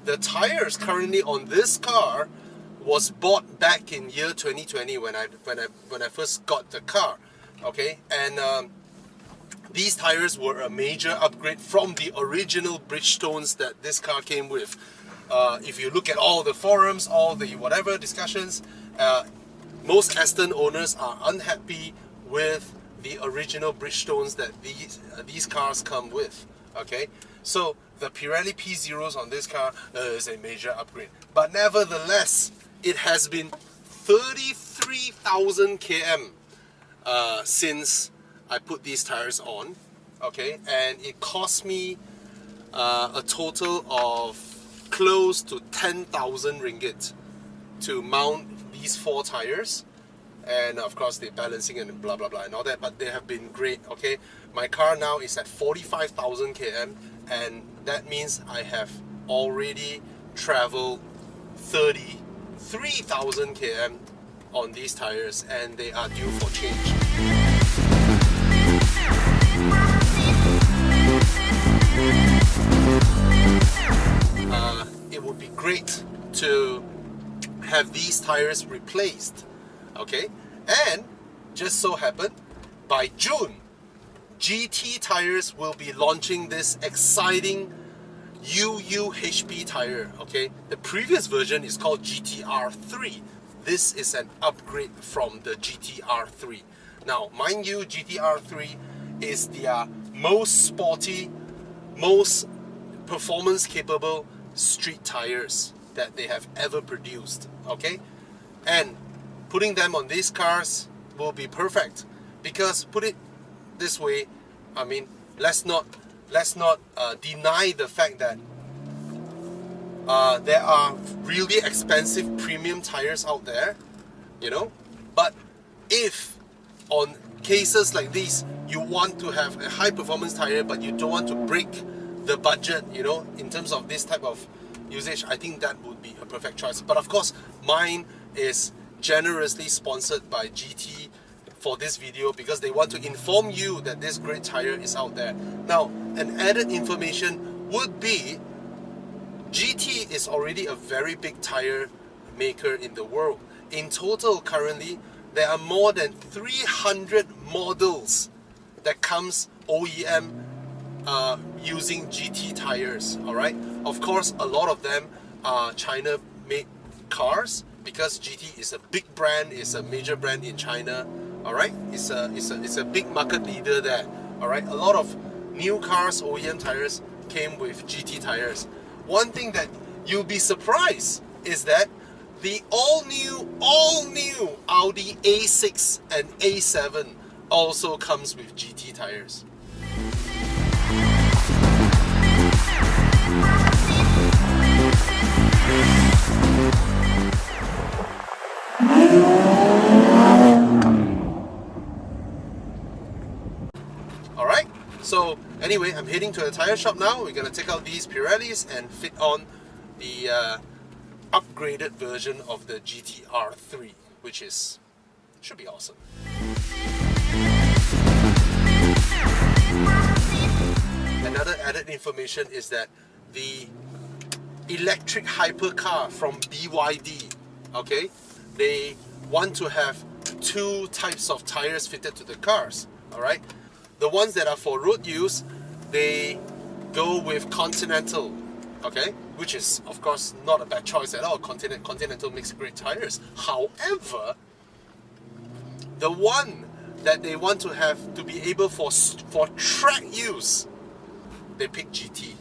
the tires currently on this car was bought back in year 2020 when I first got the car, okay, and these tires were a major upgrade from the original Bridgestones that this car came with. If you look at all the forums, all the whatever discussions, most Aston owners are unhappy with the original Bridgestones that these cars come with. Okay, so the Pirelli P0s on this car is a major upgrade, but nevertheless, it has been 33,000 km since I put these tires on. Okay, and it cost me a total of close to 10,000 ringgit to mount these 4 tires, and of course the balancing and blah blah blah and all that, but they have been great. Okay, my car now is at 45,000 km, and that means I have already traveled 33,000 km on these tires, and they are due for change. It would be great to have these tires replaced, okay? And just so happened, by June, GT Tires will be launching this exciting UUHP tire, okay? The previous version is called GTR3. This is an upgrade from the GTR3. Now, mind you, GTR3 is their most sporty, most performance capable street tires that they have ever produced, okay? And putting them on these cars will be perfect, because put it this way, I mean, let's not deny the fact that there are really expensive premium tires out there, you know, but if on cases like these you want to have a high performance tire but you don't want to break the budget, you know, in terms of this type of usage, I think that would be a perfect choice. But of course, mine is generously sponsored by GT for this video, because they want to inform you that this great tire is out there. Now, an added information would be GT is already a very big tire maker in the world. In total, currently, there are more than 300 models that comes OEM using GT tires, alright? Of course, a lot of them are China-made cars, because GT is a big brand, it's a major brand in China, alright? It's a big market leader there, alright? A lot of new cars, OEM tires, came with GT tires. One thing that you'll be surprised is that the all-new Audi A6 and A7 also comes with GT tires. Alright, so anyway, I'm heading to the tire shop now. We're going to take out these Pirellis and fit on the upgraded version of the GTR3, which should be awesome. Another added information is that the electric hypercar from BYD, okay, they want to have 2 types of tires fitted to the cars, alright? The ones that are for road use, they go with Continental, okay, which is of course not a bad choice at all. Continental makes great tires. However, the one that they want to have to be able for track use, they pick GT.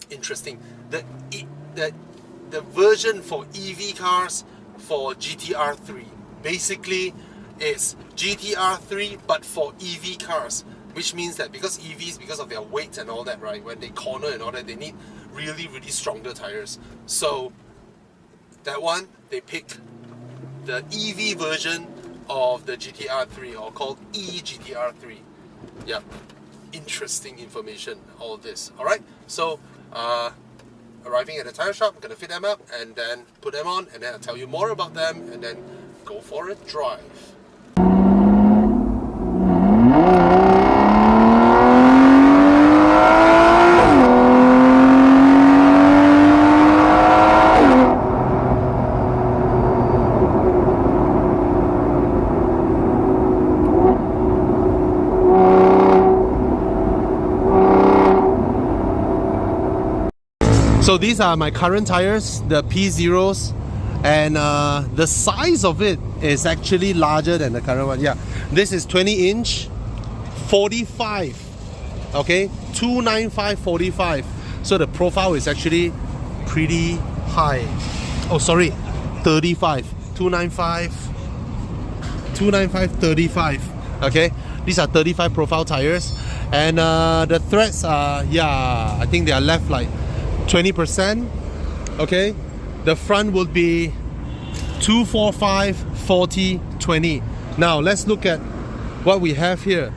Interesting. The version for EV cars for GTR3 basically is GTR3 but for EV cars, which means that because EVs, because of their weight and all that, right, when they corner and all that, they need really stronger tires. So that one, they pick the EV version of the GTR3, or called eGTR3. Yeah, interesting information, all this. Alright, so arriving at the tire shop, I'm going to fit them up and then put them on, and then I'll tell you more about them and then go for a drive. So these are my current tires, the P0s, and the size of it is actually larger than the current one. Yeah, this is 20 inch, 45, okay, 295 45. So the profile is actually pretty high. Oh, sorry, 35, 295, 35. Okay, these are 35 profile tires, and the threads are, yeah, I think they are left like 20%. Okay, the front would be 245 40 20. Now let's look at what we have here.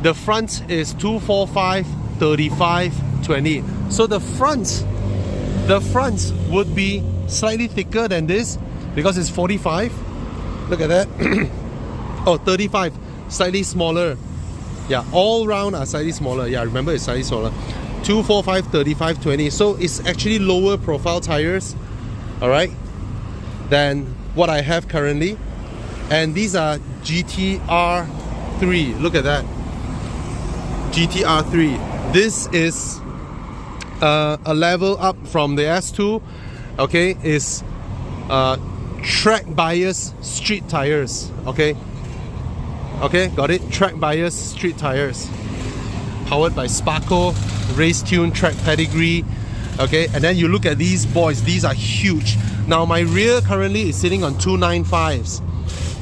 The front is 245 35 20. So the front would be slightly thicker than this because it's 45. Look at that. Oh, 35, slightly smaller. Yeah, all round are slightly smaller. Yeah, remember it's slightly smaller. 245 35 20. So it's actually lower profile tires, all right, than what I have currently. And these are GTR3. Look at that, GTR3. This is a level up from the S2. Okay, is track bias street tires. Okay, got it. Track bias street tires, powered by Sparco, race tune, track pedigree. Okay, and then you look at these boys. These are huge. Now my rear currently is sitting on 295s.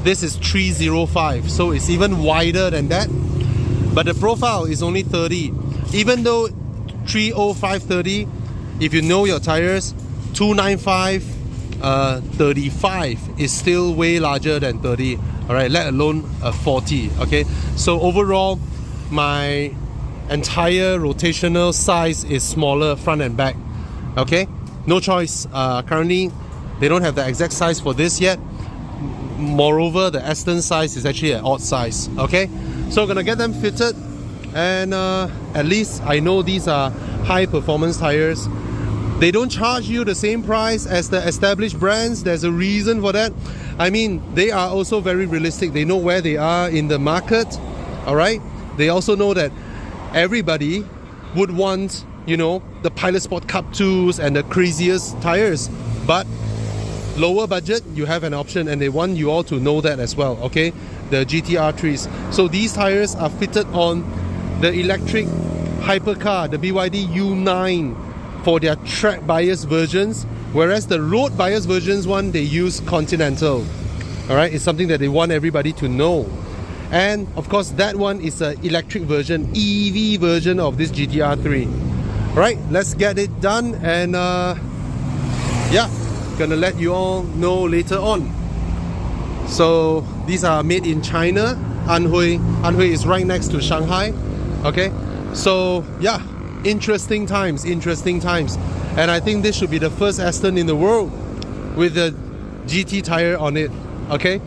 This is 305, so it's even wider than that. But the profile is only 30. Even though 305 30, if you know your tires, 295 35 is still way larger than 30. All right, let alone 40. Okay, so overall my entire rotational size is smaller front and back. Okay, no choice. Currently they don't have the exact size for this yet. Moreover, the Aston size is actually an odd size. Okay, so gonna get them fitted, and at least I know these are high performance tires. They don't charge you the same price as the established brands. There's a reason for that. I mean, they are also very realistic. They know where they are in the market. All right, they also know that everybody would want, you know, the Pilot Sport Cup 2s and the craziest tires, but lower budget, you have an option, and they want you all to know that as well. Okay, the GTR3s. So these tires are fitted on the electric hypercar, the BYD U9, for their track bias versions, whereas the road bias versions one, they use Continental. All right, it's something that they want everybody to know. And of course that one is an electric version, EV version of this GTR3. All right, let's get it done, and yeah, gonna let you all know later on. So these are made in China. Anhui is right next to Shanghai. Okay, so yeah, interesting times. And I think this should be the first Aston in the world with a GT tire on it. Okay,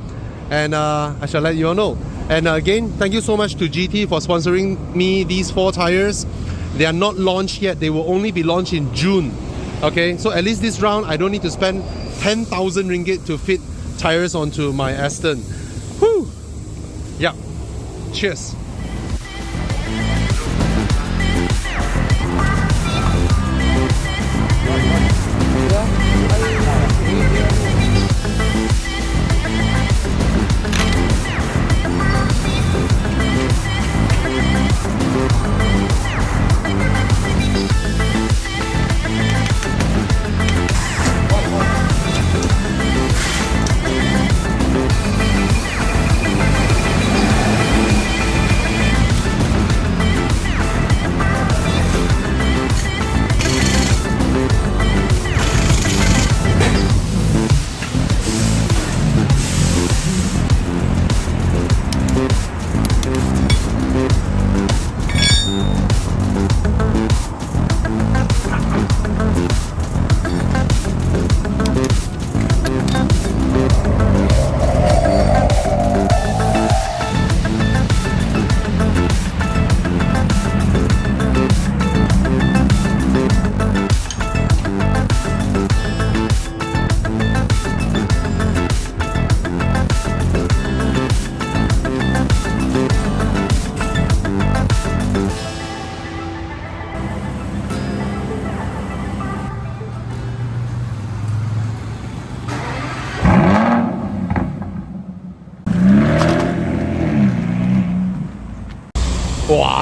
and I shall let you all know. And again, thank you so much to GT for sponsoring me these 4 tires. They are not launched yet. They will only be launched in June. Okay, so at least this round I don't need to spend 10,000 ringgit to fit tires onto my Aston. Whew. Yeah, cheers.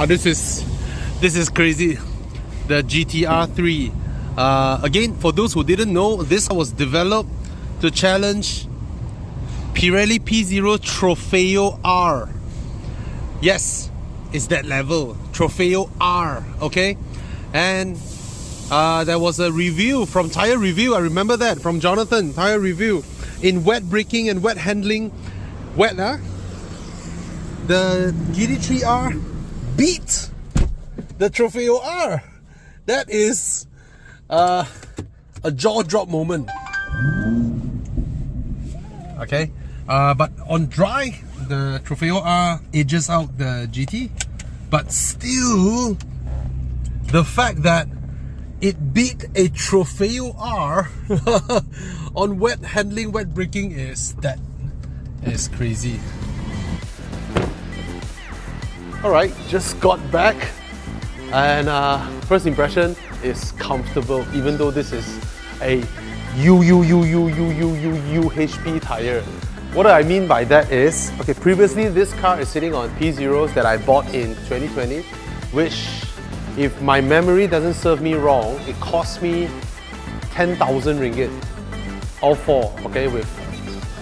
Wow, this is crazy. The GTR3. Again, for those who didn't know, this was developed to challenge Pirelli P0 Trofeo R. Yes, it's that level, Trofeo R, okay? And there was a review from TyreReview, I remember that, from Jonathan, TyreReview, in wet braking and wet handling. Wet, huh? The GT3R beat the Trofeo R. That is a jaw drop moment. Okay, but on dry, the Trofeo R edges out the GT, but still, the fact that it beat a Trofeo R on wet handling, wet braking is crazy. Alright, just got back, and first impression is comfortable, even though this is a UHP tire. What I mean by that is, okay, previously this car is sitting on P0s that I bought in 2020, which, if my memory doesn't serve me wrong, it cost me 10,000 ringgit, all four, okay, with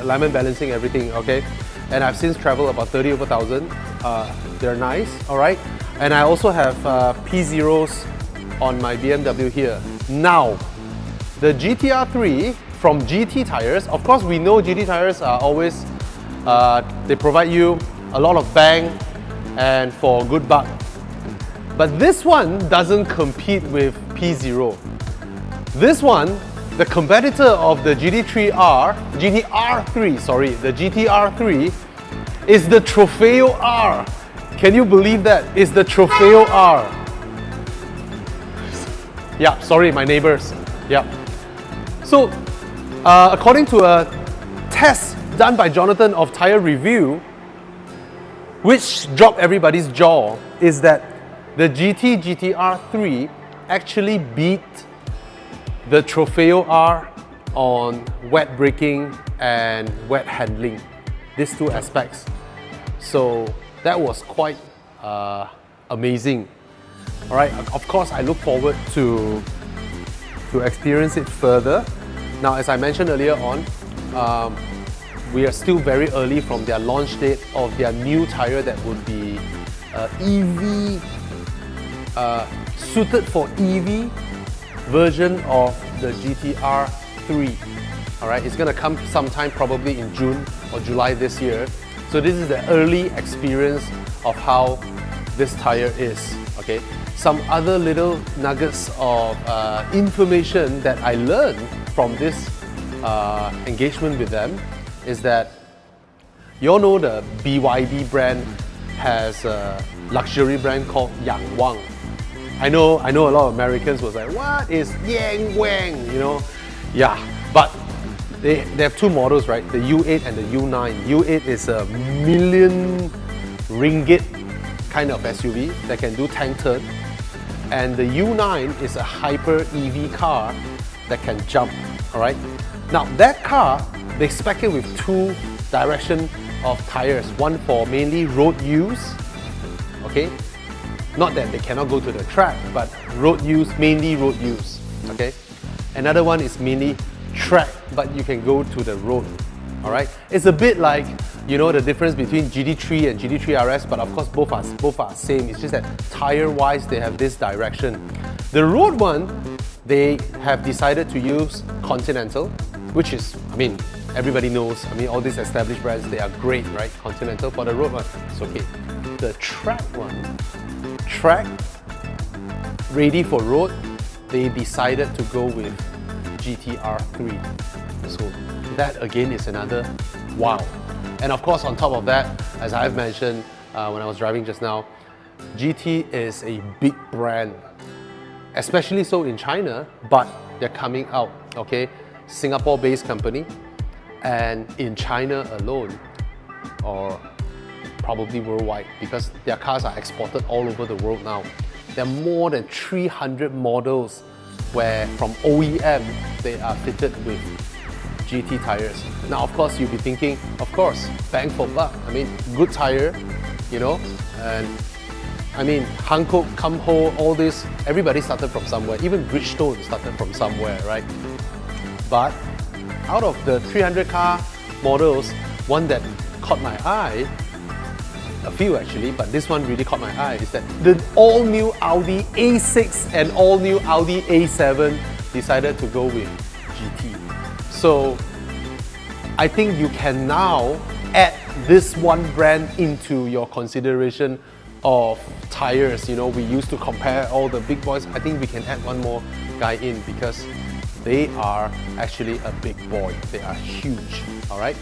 alignment, balancing, everything, okay. And I've since traveled about 30 over thousand. They're nice, all right. And I also have P0s on my BMW here. Now, the GTR3 from GT Tires, of course we know GT Tires are always, they provide you a lot of bang and for good buck. But this one doesn't compete with P0. This one, the competitor of the the GTR3 is the Trofeo R. Can you believe that? It's the Trofeo R. Yeah, sorry, my neighbors. Yeah. So, according to a test done by Jonathan of TyreReview, which dropped everybody's jaw, is that the GTR3 actually beat the Trofeo R on wet braking and wet handling, these two aspects. So that was quite amazing. All right, of course I look forward to experience it further. Now, as I mentioned earlier on, we are still very early from their launch date of their new tire that would be EV, suited for EV version of the GTR3. All right, it's gonna come sometime probably in June or July this year. So this is the early experience of how this tire is, okay? Some other little nuggets of information that I learned from this engagement with them is that you all know the BYD brand has a luxury brand called Yang Wang. I know a lot of Americans was like, what is Yang Wang? You know, yeah, but they have two models, right? The U8 and the U9. U8 is a ringgit million kind of SUV that can do tank turn, and the U9 is a hyper EV car that can jump. All right. Now that car, they spec it with two direction of tires. One for mainly road use. Okay. Not that they cannot go to the track, but road use, mainly road use, okay? Another one is mainly track, but you can go to the road, all right? It's a bit like, you know, the difference between GT3 and GT3 RS, but of course both are same. It's just that tire-wise, they have this direction. The road one, they have decided to use Continental, which is, I mean, everybody knows, I mean, all these established brands, they are great, right? Continental. For the road one, it's okay. The track one, track, ready for road, they decided to go with GTR3. So that again is another wow. And of course, on top of that, as I've mentioned when I was driving just now, GT is a big brand, especially so in China, but they're coming out, okay? Singapore-based company, and in China alone, or probably worldwide, because their cars are exported all over the world now. There are more than 300 models where from OEM they are fitted with GT tires. Now of course you'll be thinking, of course, bang for buck. I mean, good tire, you know, and I mean, Hankook, Kamho, all this, everybody started from somewhere. Even Bridgestone started from somewhere, right? But out of the 300 car models, one that caught my eye, a few actually, but this one really caught my eye, is that the all-new Audi A6 and all-new Audi A7 decided to go with GT. So I think you can now add this one brand into your consideration of tires. You know, we used to compare all the big boys. I think we can add one more guy in because they are actually a big boy. They are huge, all right?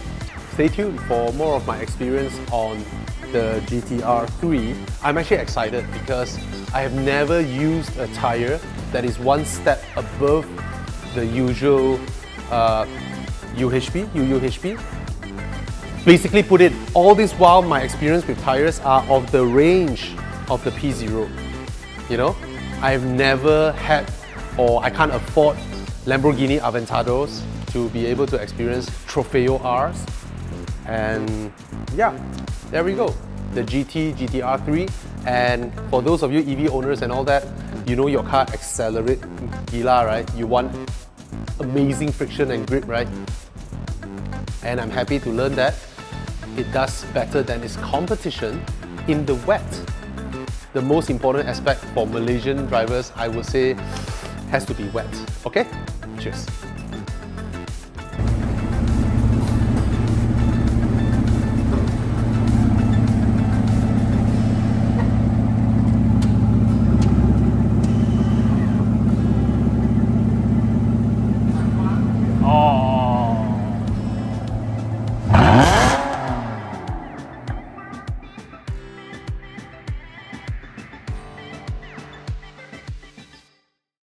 Stay tuned for more of my experience on the GT-R 3. I'm actually excited because I have never used a tire that is one step above the usual UHP. Basically put it, all this while my experience with tires are of the range of the P0. You know, I've never had, or I can't afford Lamborghini Aventados to be able to experience Trofeo Rs. And yeah, there we go. The GT-R 3. And for those of you EV owners and all that, you know your car accelerate gila, right? You want amazing friction and grip, right? And I'm happy to learn that it does better than its competition in the wet. The most important aspect for Malaysian drivers, I would say, has to be wet. Okay? Cheers.